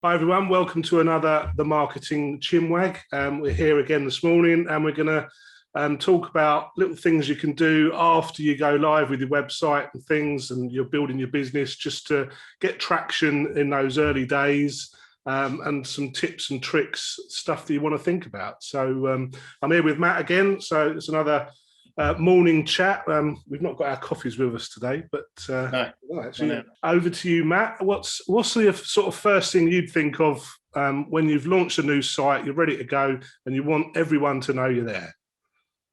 Hi everyone, welcome to another The Marketing Chinwag. We're here again this morning and we're going to talk about little things you can do after you go live with your website and things and you're building your business just to get traction in those early days, and some tips and tricks, stuff that you want to think about. So I'm here with Matt again, so it's another morning chat. We've not got our coffees with us today, but actually, over to you, Matt. What's the sort of first thing you'd think of when you've launched a new site, you're ready to go, and you want everyone to know you're there?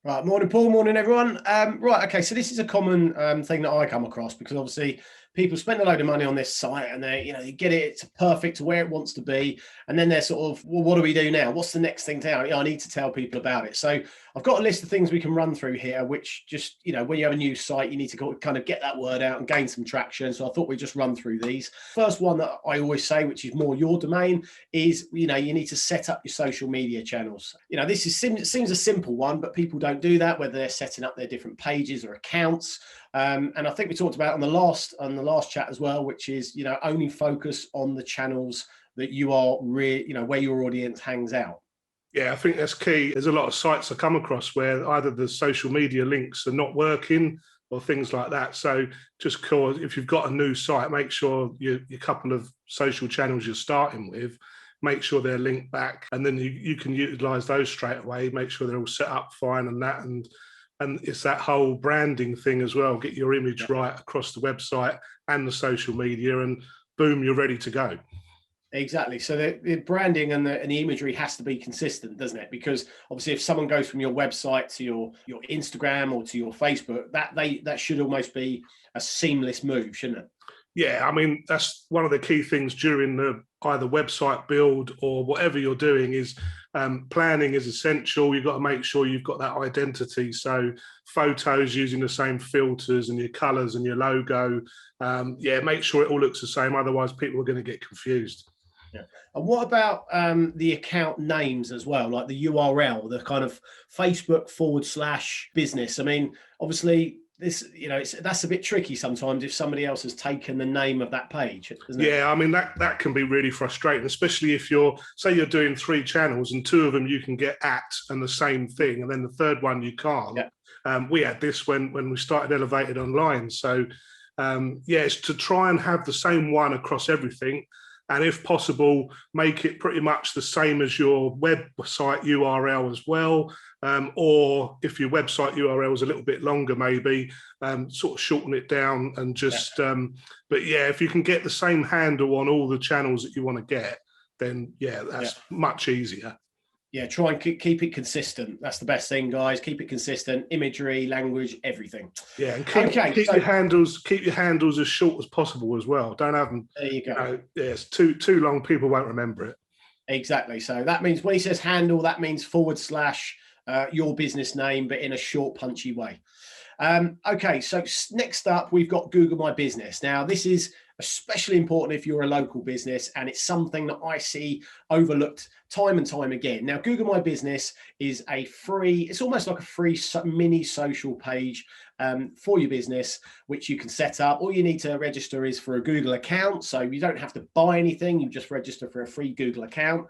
Right, morning, Paul. Morning, everyone. Right, okay. So this is a common thing that I come across because obviously people spend a load of money on this site and you get it, it's perfect to where it wants to be, and then they're sort of, well, what do we do now? What's the next thing to tell? I need to tell people about it. So I've got a list of things we can run through here, which just when you have a new site, you need to kind of get that word out and gain some traction. So I thought we'd just run through these. First one that I always say, which is more your domain, is you need to set up your social media channels. This seems a simple one, but people don't do that, whether they're setting up their different pages or accounts. And I think we talked about on the last chat as well, which is only focus on the channels that you are where your audience hangs out. Yeah, I think that's key. There's a lot of sites I come across where either the social media links are not working or things like that. So just if you've got a new site, make sure your couple of social channels you're starting with, make sure they're linked back, and then you can utilize those straight away, make sure they're all set up fine and that. And it's that whole branding thing as well. Get your image right across the website and the social media, and boom, you're ready to go. Exactly. So the branding and the imagery has to be consistent, doesn't it? Because obviously, if someone goes from your website to your Instagram or to your Facebook, that should almost be a seamless move, shouldn't it? Yeah, I mean, that's one of the key things during the either website build or whatever you're doing is planning is essential. You've got to make sure you've got that identity. So photos using the same filters and your colors and your logo. Make sure it all looks the same. Otherwise, people are going to get confused. Yeah. And what about the account names as well, like the URL, the kind of Facebook /business? I mean, obviously, that's a bit tricky sometimes if somebody else has taken the name of that page, isn't it? Yeah, I mean that can be really frustrating, especially if you're doing 3 channels and 2 of them you can get at and the same thing, and then the third one you can't. Yeah. We had this when we started Elevated Online. So it's to try and have the same one across everything. And if possible, make it pretty much the same as your website URL as well. Or if your website URL is a little bit longer, maybe sort of shorten it down and just, but yeah, if you can get the same handle on all the channels that you want to get, then that's much easier. Yeah, try and keep it consistent. That's the best thing, guys. Keep it consistent. Imagery, language, everything. Yeah, and keep your handles as short as possible as well. Don't have them. There you go. It's too long. People won't remember it. Exactly. So that means when he says handle, that means / your business name, but in a short, punchy way. Okay, so next up, we've got Google My Business. Now, this is especially important if you're a local business, and it's something that I see overlooked time and time again. Now, Google My Business is it's almost like a free mini social page for your business, which you can set up. All you need to register is for a Google account. So you don't have to buy anything. You just register for a free Google account.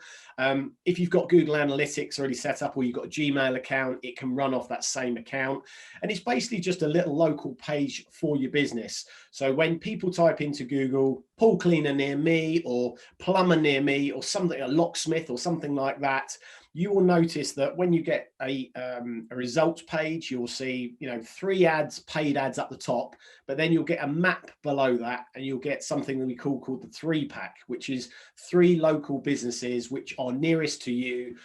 If you've got Google Analytics already set up, or you've got a Gmail account, it can run off that same account. And it's basically just a little local page for your business. So when people type into Google, pool cleaner near me, or plumber near me, or something, a locksmith or something like that, you will notice that when you get a results page, you'll see 3 paid ads up the top, but then you'll get a map below that, and you'll get something that we called the 3-pack, which is 3 local businesses which are nearest to you,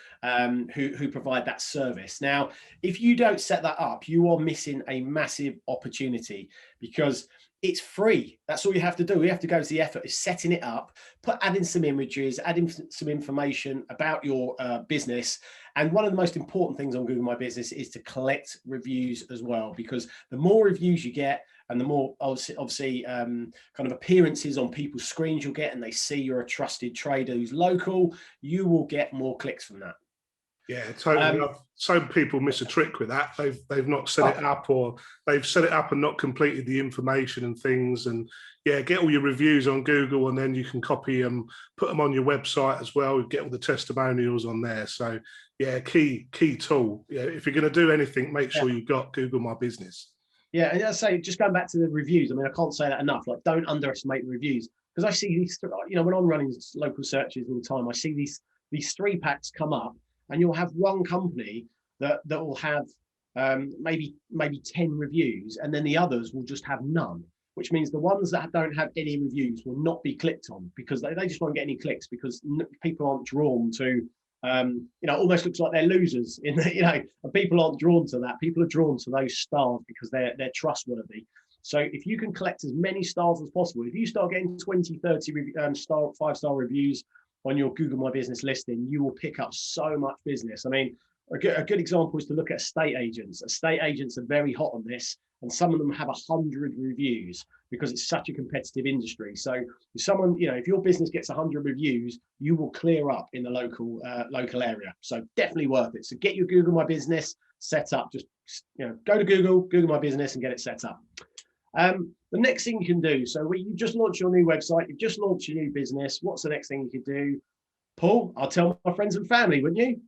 who provide that service. Now, if you don't set that up, you are missing a massive opportunity, because it's free. That's all you have to do. You have to go to the effort is setting it up, adding some images, adding some information about your business. And one of the most important things on Google My Business is to collect reviews as well, because the more reviews you get, and the more obviously kind of appearances on people's screens you'll get, and they see you're a trusted trader who's local, you will get more clicks from that. Yeah, totally. Some people miss a trick with that. They've not set it up, or they've set it up and not completed the information and things. And yeah, get all your reviews on Google, and then you can copy them, put them on your website as well. Get all the testimonials on there. So yeah, key tool. Yeah, if you're going to do anything, make sure you've got Google My Business. Yeah, and I say, just going back to the reviews. I mean, I can't say that enough. Like, don't underestimate the reviews, because I see these. You know, when I'm running local searches all the time, I see these 3-packs come up, and you'll have one company that will have maybe 10 reviews, and then the others will just have none. Which means the ones that don't have any reviews will not be clicked on, because they just won't get any clicks, because people aren't drawn to. You know, almost looks like they're losers in the, you know, and people aren't drawn to that. People are drawn to those stars because they're trustworthy. So if you can collect as many stars as possible, if you start getting 20, 30 5-star reviews on your Google My Business listing, you will pick up so much business. I mean, a good example is to look at estate agents. Estate agents are very hot on this, and some of them have 100 reviews because it's such a competitive industry. So if someone, you know, if your business gets 100 reviews, you will clear up in the local area. So definitely worth it. So get your Google My Business set up. Just, you know, go to Google My Business and get it set up. The next thing you can do, so you just launched your new website, you've just launched your new business. What's the next thing you could do? Paul, I'll tell my friends and family, wouldn't you?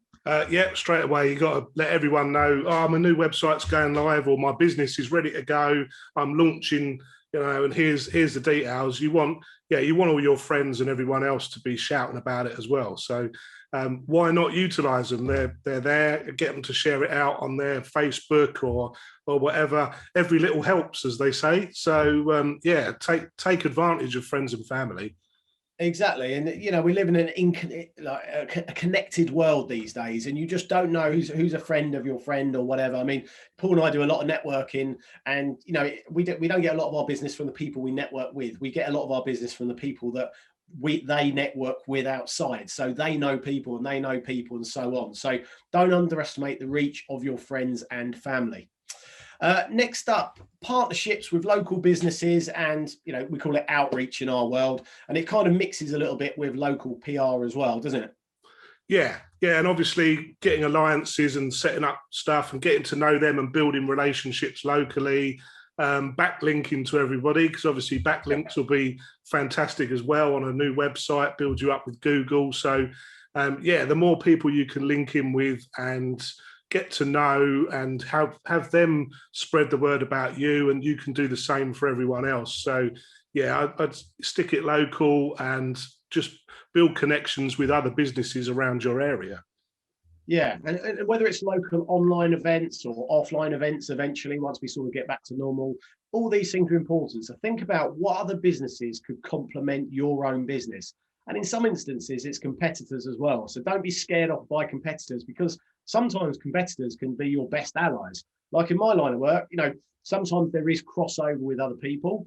Yeah, straight away, you got to let everyone know, oh, my new website's going live, or my business is ready to go. I'm launching, you know, and here's the details. You want all your friends and everyone else to be shouting about it as well. So why not utilize them? They're there. Get them to share it out on their Facebook or whatever. Every little helps, as they say. So yeah, take advantage of friends and family. Exactly, and you know, we live in a connected world these days, and you just don't know who's a friend of your friend or whatever. I mean, Paul and I do a lot of networking, and you know, we don't get a lot of our business from the people we network with. We get a lot of our business from the people that they network with outside. So they know people, and they know people, and so on. So don't underestimate the reach of your friends and family. Next up, partnerships with local businesses, and you know, we call it outreach in our world, and it kind of mixes a little bit with local PR as well, doesn't it? Yeah, and obviously getting alliances and setting up stuff and getting to know them and building relationships locally, backlinking to everybody, because obviously backlinks will be fantastic as well on a new website, build you up with Google. So yeah, the more people you can link in with and get to know and have them spread the word about you, and you can do the same for everyone else. So yeah, I'd stick it local and just build connections with other businesses around your area. Yeah, and whether it's local online events or offline events, eventually, once we sort of get back to normal, all these things are important. So think about what other businesses could complement your own business. And in some instances, it's competitors as well. So don't be scared off by competitors, because sometimes competitors can be your best allies. Like in my line of work, you know, sometimes there is crossover with other people.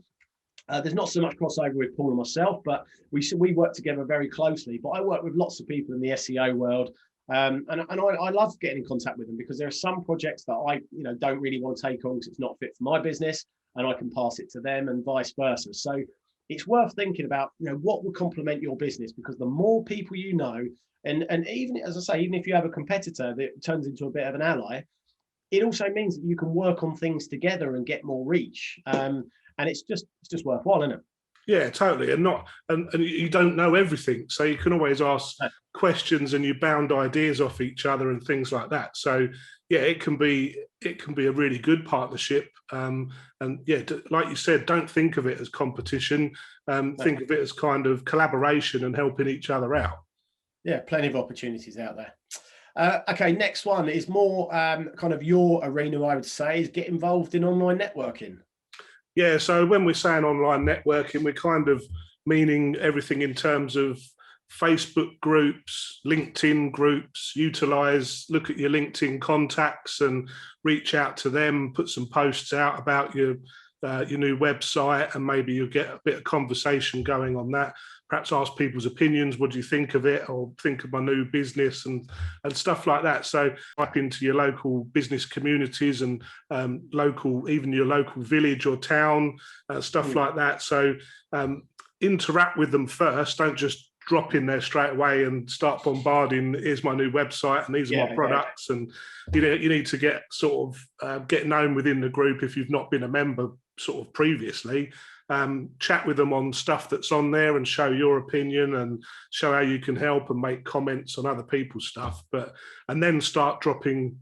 There's not so much crossover with Paul and myself, but we work together very closely. But I work with lots of people in the SEO world, and I love getting in contact with them, because there are some projects that I don't really want to take on because it's not fit for my business, and I can pass it to them, and vice versa. So it's worth thinking about, you know, what would complement your business, because the more people you know, and even, as I say, even if you have a competitor that turns into a bit of an ally, it also means that you can work on things together and get more reach. And it's just worthwhile, isn't it? Yeah, totally. And you don't know everything, so you can always ask questions, and you bound ideas off each other and things like that. So yeah, it can be a really good partnership. And yeah, like you said, don't think of it as competition. Think of it as kind of collaboration and helping each other out. Yeah, plenty of opportunities out there. Okay, next one is more kind of your arena, I would say, is get involved in online networking. Yeah, so when we're saying online networking, we're kind of meaning everything in terms of Facebook groups, LinkedIn groups. Look at your LinkedIn contacts and reach out to them, put some posts out about your new website, and maybe you'll get a bit of conversation going on that. Perhaps ask people's opinions. What do you think of it? Or think of my new business and stuff like that. So type into your local business communities and even your local village or town, stuff like that. So interact with them first. Don't just drop in there straight away and start bombarding, here's my new website and these are my products. And you need to get sort of get known within the group if you've not been a member sort of previously. Chat with them on stuff that's on there and show your opinion and show how you can help and make comments on other people's stuff, and then start dropping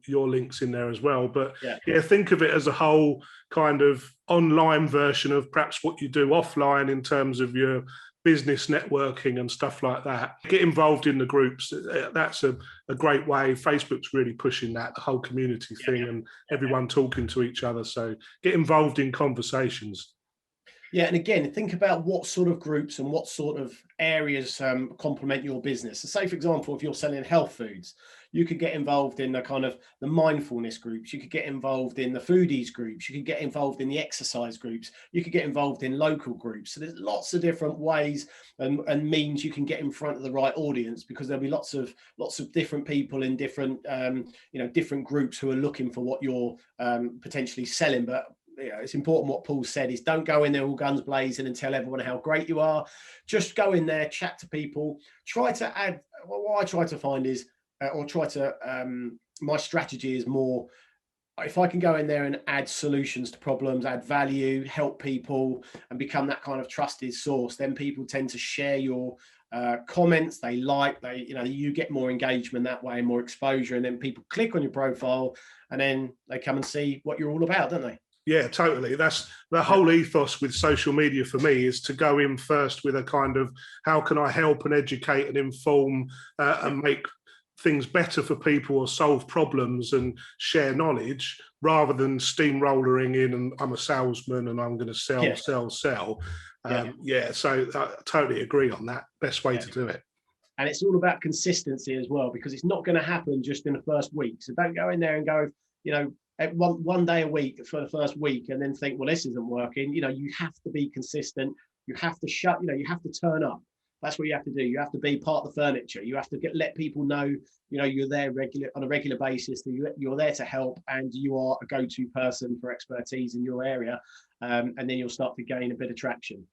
your links in there as well. But think of it as a whole kind of online version of perhaps what you do offline in terms of your business networking and stuff like that. Get involved in the groups. That's a great way. Facebook's really pushing that, the whole community thing, and everyone talking to each other. So get involved in conversations. Yeah, and again, think about what sort of groups and what sort of areas complement your business. So say, for example, if you're selling health foods, you could get involved in the kind of the mindfulness groups. You could get involved in the foodies groups. You could get involved in the exercise groups. You could get involved in local groups. So there's lots of different ways and means you can get in front of the right audience, because there'll be lots of different people in different different groups who are looking for what you're potentially selling. But it's important what Paul said is don't go in there all guns blazing and tell everyone how great you are. Just go in there, chat to people, try to add. What I try to find is, my strategy is more, if I can go in there and add solutions to problems, add value, help people and become that kind of trusted source, then people tend to share your comments. You get more engagement that way, more exposure, and then people click on your profile and then they come and see what you're all about, don't they? Yeah, totally. That's the whole ethos with social media for me, is to go in first with a kind of, how can I help and educate and inform and make things better for people or solve problems and share knowledge, rather than steamrollering in and I'm a salesman and I'm going to sell. So I totally agree on that. Best way to do it. And it's all about consistency as well, because it's not going to happen just in the first week. So don't go in there and go, one day a week for the first week and then think, well, this isn't working. You have to be consistent. You have to you have to turn up. That's what you have to do. You have to be part of the furniture. You have to let people know, you're there on a regular basis, that you're there to help and you are a go-to person for expertise in your area. And then you'll start to gain a bit of traction.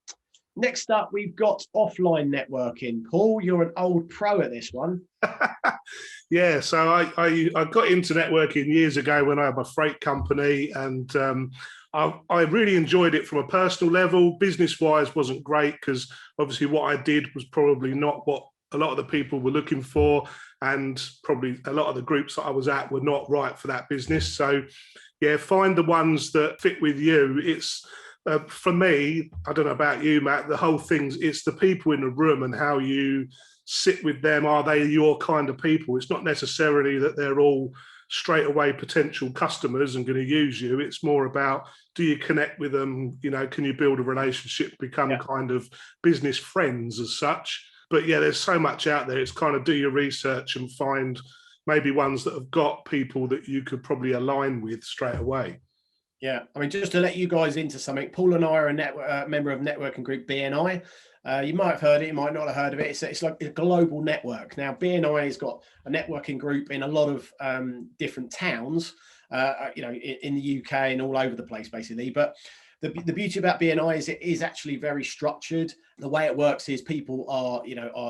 Next up, we've got offline networking. Paul, you're an old pro at this one. Yeah, so I got into networking years ago when I had my freight company, and I really enjoyed it from a personal level. Business-wise, wasn't great because obviously what I did was probably not what a lot of the people were looking for, and probably a lot of the groups that I was at were not right for that business. So, yeah, find the ones that fit with you. It's for me, I don't know about you, Matt, the whole thing's, it's the people in the room and how you sit with them. Are they your kind of people? It's not necessarily that they're all straight away potential customers and going to use you. It's more about, do you connect with them? Can you build a relationship, become kind of business friends as such? But yeah, there's so much out there. It's kind of do your research and find maybe ones that have got people that you could probably align with straight away. Yeah, I mean, just to let you guys into something, Paul and I are a member of networking group BNI. You might have heard it, you might not have heard of it. It's like a global network. Now, BNI has got a networking group in a lot of different towns, in the UK and all over the place, basically. But the beauty about BNI is it is actually very structured. The way it works is people are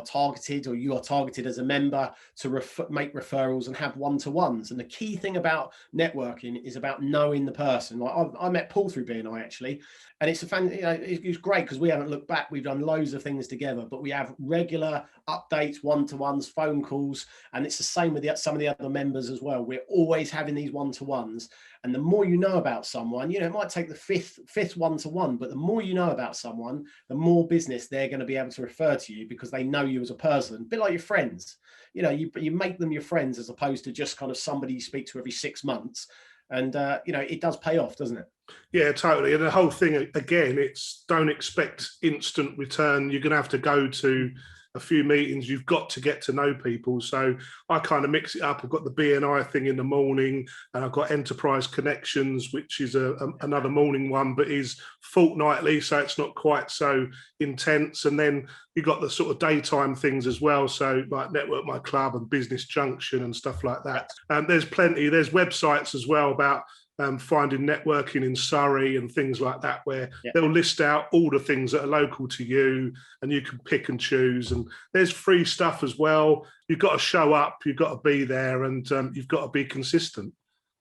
targeted, or you are targeted as a member to make referrals and have one-to-ones. And the key thing about networking is about knowing the person. Like I met Paul through BNI actually, and it's it's great because we haven't looked back. We've done loads of things together, but we have regular updates, one-to-ones, phone calls, and it's the same with some of the other members as well. We're always having these one-to-ones. And the more you know about someone, it might take the fifth one-to-one, but the more you know about someone, the more business they're going to be able to refer to you, because they know you as a person, a bit like your friends. You make them your friends as opposed to just kind of somebody you speak to every 6 months. And, it does pay off, doesn't it? Yeah, totally. And the whole thing, again, it's don't expect instant return. You're going to have to go to a few meetings. You've got to get to know people. So I kind of mix it up. I've got the BNI thing in the morning, and I've got Enterprise Connections, which is another morning one, but is fortnightly, so it's not quite so intense. And then you've got the sort of daytime things as well, so like Network My Club and Business Junction and stuff like that. And there's plenty. There's websites as well about finding networking in Surrey and things like that, where Yeah. they'll list out all the things that are local to you and you can pick and choose. And there's free stuff as well. You've got to show up, you've got to be there, and you've got to be consistent.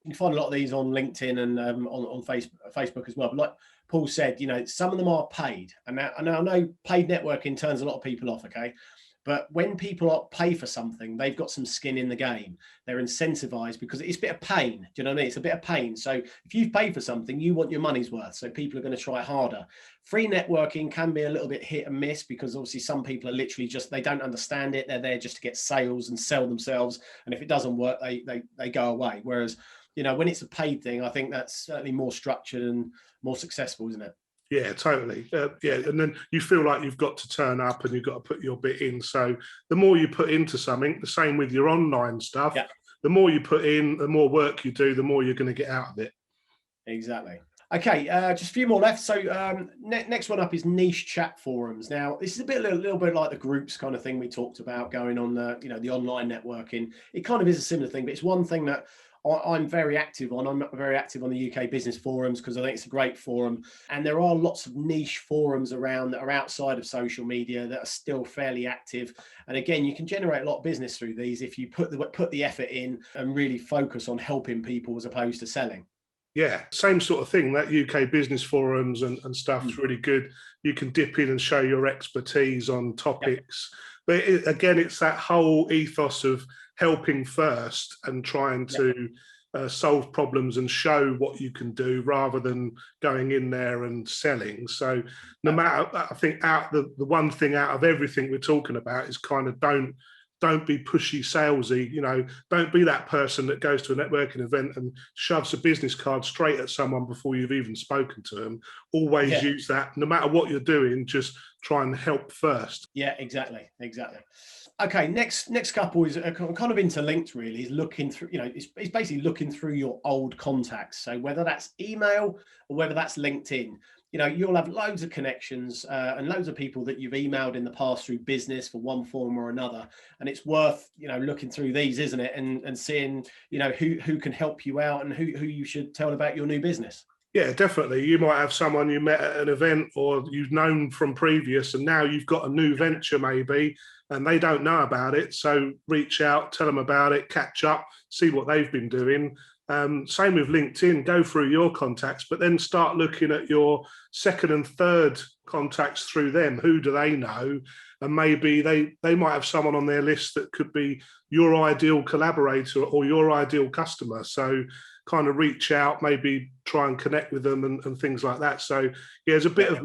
You can find a lot of these on LinkedIn and on Facebook as well. But like Paul said, some of them are paid. And I know paid networking turns a lot of people off, okay? But when people pay for something, they've got some skin in the game. They're incentivized because it's a bit of pain. Do you know what I mean? It's a bit of pain. So if you've paid for something, you want your money's worth. So people are going to try harder. Free networking can be a little bit hit and miss because obviously some people are literally just, they don't understand it. They're there just to get sales and sell themselves. And if it doesn't work, they go away. Whereas, when it's a paid thing, I think that's certainly more structured and more successful, isn't it? Yeah, totally. And then you feel like you've got to turn up and you've got to put your bit in. So the more you put into something, the same with your online stuff, the more you put in, the more work you do, the more you're going to get out of it. Exactly. Okay, just a few more left. So next one up is niche chat forums. Now, this is a little bit like the groups kind of thing we talked about going on, the online networking. It kind of is a similar thing, but it's one thing that I'm very active on. I'm very active on the UK business forums because I think it's a great forum. And there are lots of niche forums around that are outside of social media that are still fairly active. And again, you can generate a lot of business through these if you put the effort in and really focus on helping people as opposed to selling. Yeah, same sort of thing. That UK business forums and stuff is really good. You can dip in and show your expertise on topics. But again, it's that whole ethos of helping first and trying to solve problems and show what you can do rather than going in there and selling. So no matter, I think the one thing out of everything we're talking about is kind of don't be pushy salesy, don't be that person that goes to a networking event and shoves a business card straight at someone before you've even spoken to them. Always use that, no matter what you're doing, just try and help first. Yeah, exactly. Okay, next couple is kind of interlinked really, is looking through, it's basically looking through your old contacts. So whether that's email or whether that's LinkedIn, you'll have loads of connections and loads of people that you've emailed in the past through business for one form or another. And it's worth, looking through these, isn't it? And seeing, who can help you out and who you should tell about your new business. Yeah, definitely. You might have someone you met at an event or you've known from previous, and now you've got a new venture maybe, and they don't know about it. So reach out, tell them about it, catch up, see what they've been doing. Same with LinkedIn, go through your contacts, but then start looking at your second and third contacts through them. Who do they know? And maybe they might have someone on their list that could be your ideal collaborator or your ideal customer. So kind of reach out, maybe try and connect with them and things like that. So yeah, there's a bit of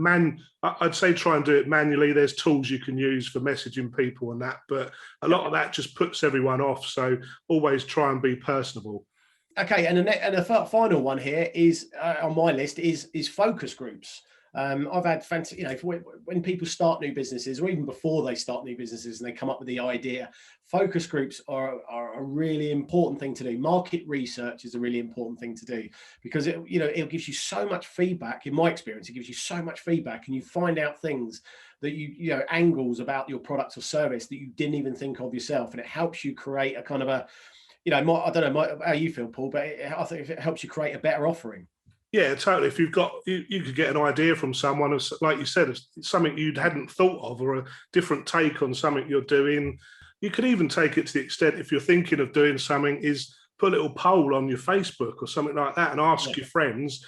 I'd say try and do it manually. There's tools you can use for messaging people and that, but a lot of that just puts everyone off. So always try and be personable. Okay, and a final one here is on my list is focus groups. I've had fancy, when people start new businesses or even before they start new businesses and they come up with the idea, focus groups are a really important thing to do. Market research is a really important thing to do because it gives you so much feedback. In my experience, it gives you so much feedback and you find out things that angles about your product or service that you didn't even think of yourself. And it helps you create a kind of a, I don't know how you feel, Paul, but I think it helps you create a better offering. Yeah, totally. If you've got, you could get an idea from someone, like you said, something you hadn't thought of or a different take on something you're doing. You could even take it to the extent, if you're thinking of doing something, is put a little poll on your Facebook or something like that and ask your friends,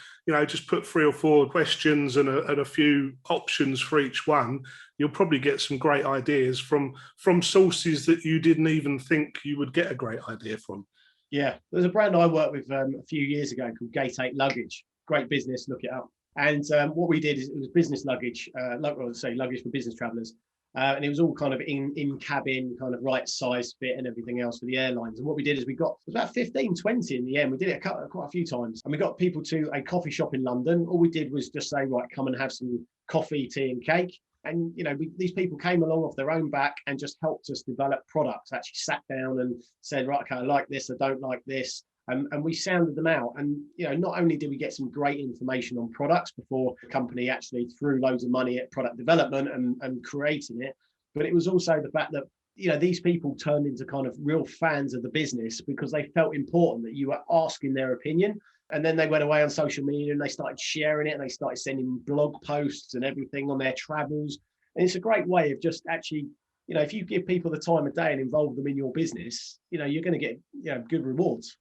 just put 3 or 4 questions and a few options for each one. You'll probably get some great ideas from sources that you didn't even think you would get a great idea from. Yeah, there's a brand I worked with a few years ago called Take Luggage. Great business, look it up. And what we did is it was business luggage, luggage for business travelers. And it was all kind of in cabin, kind of right size fit and everything else for the airlines. And what we did is it was about 15, 20 in the end. We did it quite a few times. And we got people to a coffee shop in London. All we did was just say, right, come and have some coffee, tea and cake. And, these people came along off their own back and just helped us develop products, actually sat down and said, right, okay, I like this, I don't like this. And we sounded them out. And, not only did we get some great information on products before the company actually threw loads of money at product development and creating it, but it was also the fact that these people turned into kind of real fans of the business because they felt important that you were asking their opinion. And then they went away on social media and they started sharing it, and they started sending blog posts and everything on their travels. And it's a great way of just actually, if you give people the time of day and involve them in your business, you're going to get, good rewards.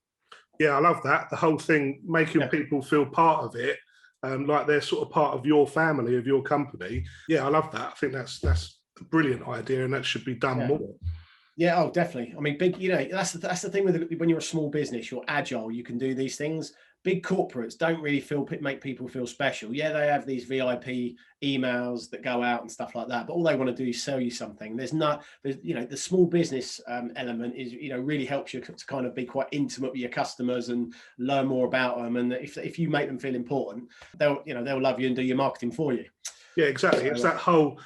Yeah, I love that. The whole thing, making people feel part of it, like they're sort of part of your family, of your company. Yeah, I love that. I think that's a brilliant idea, and that should be done more. Yeah, oh, definitely. I mean, big, that's the thing with when you're a small business, you're agile, you can do these things. Big corporates don't really make people feel special. Yeah, they have these VIP emails that go out and stuff like that, but all they want to do is sell you something. There's the small business element is, really helps you to kind of be quite intimate with your customers and learn more about them. And if you make them feel important, they'll love you and do your marketing for you. Yeah, exactly. It's that whole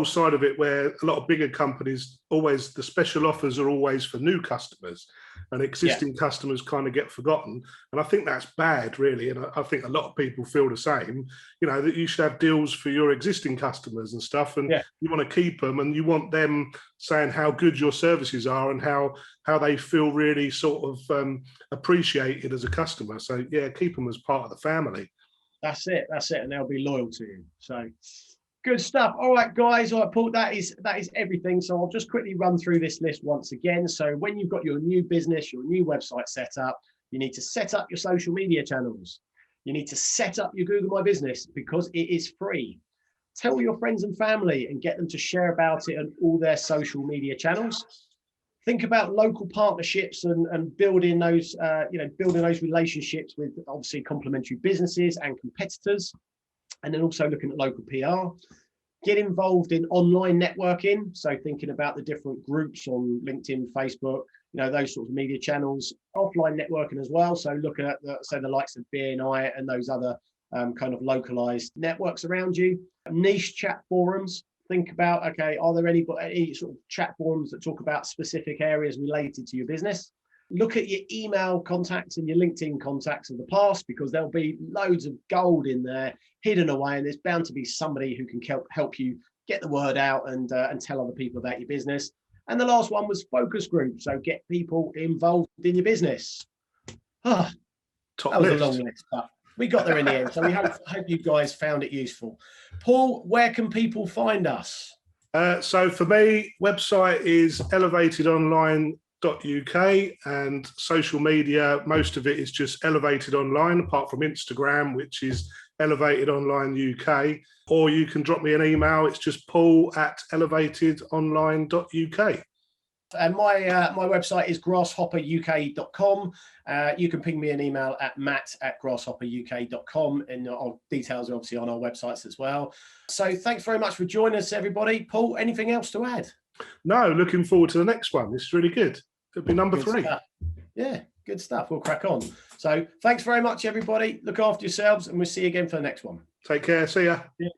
side of it where a lot of bigger companies, always the special offers are always for new customers, and existing customers kind of get forgotten. And I think that's bad, really. And I think a lot of people feel the same, that you should have deals for your existing customers and stuff. And you want to keep them, and you want them saying how good your services are and how they feel really sort of appreciated as a customer. So yeah, keep them as part of the family. That's it. And they'll be loyal to you. So good stuff. All right, guys. All right, Paul, that is everything. So I'll just quickly run through this list once again. So when you've got your new business, your new website set up, you need to set up your social media channels. You need to set up your Google My Business because it is free. Tell your friends and family and get them to share about it on all their social media channels. Think about local partnerships and building those relationships with obviously complementary businesses and competitors, and then also looking at local PR. Get involved in online networking, so thinking about the different groups on LinkedIn, Facebook, those sorts of media channels. Offline networking as well, so look at the likes of BNI and those other kind of localized networks around you. Niche chat forums. Think about, are there any sort of chat forums that talk about specific areas related to your business? Look at your email contacts and your LinkedIn contacts of the past, because there'll be loads of gold in there hidden away, and there's bound to be somebody who can help you get the word out and tell other people about your business. And the last one was focus groups. So get people involved in your business. That was a long list, but we got there in the end. So we hope you guys found it useful. Paul, where can people find us? So for me, website is elevatedonline.uk, and social media, most of it is just Elevated Online, apart from Instagram, which is Elevated Online UK. Or you can drop me an email. It's just paul@elevatedonline.uk. And my website is grasshopperuk.com. You can ping me an email at matt@grasshopperuk.com, and our details are obviously on our websites as well. So thanks very much for joining us, everybody. Paul, anything else to add? No, looking forward to the next one. It's really good. It'll be number 3. Yeah, good stuff. We'll crack on. So thanks very much, everybody. Look after yourselves, and we'll see you again for the next one. Take care. See ya. Yeah.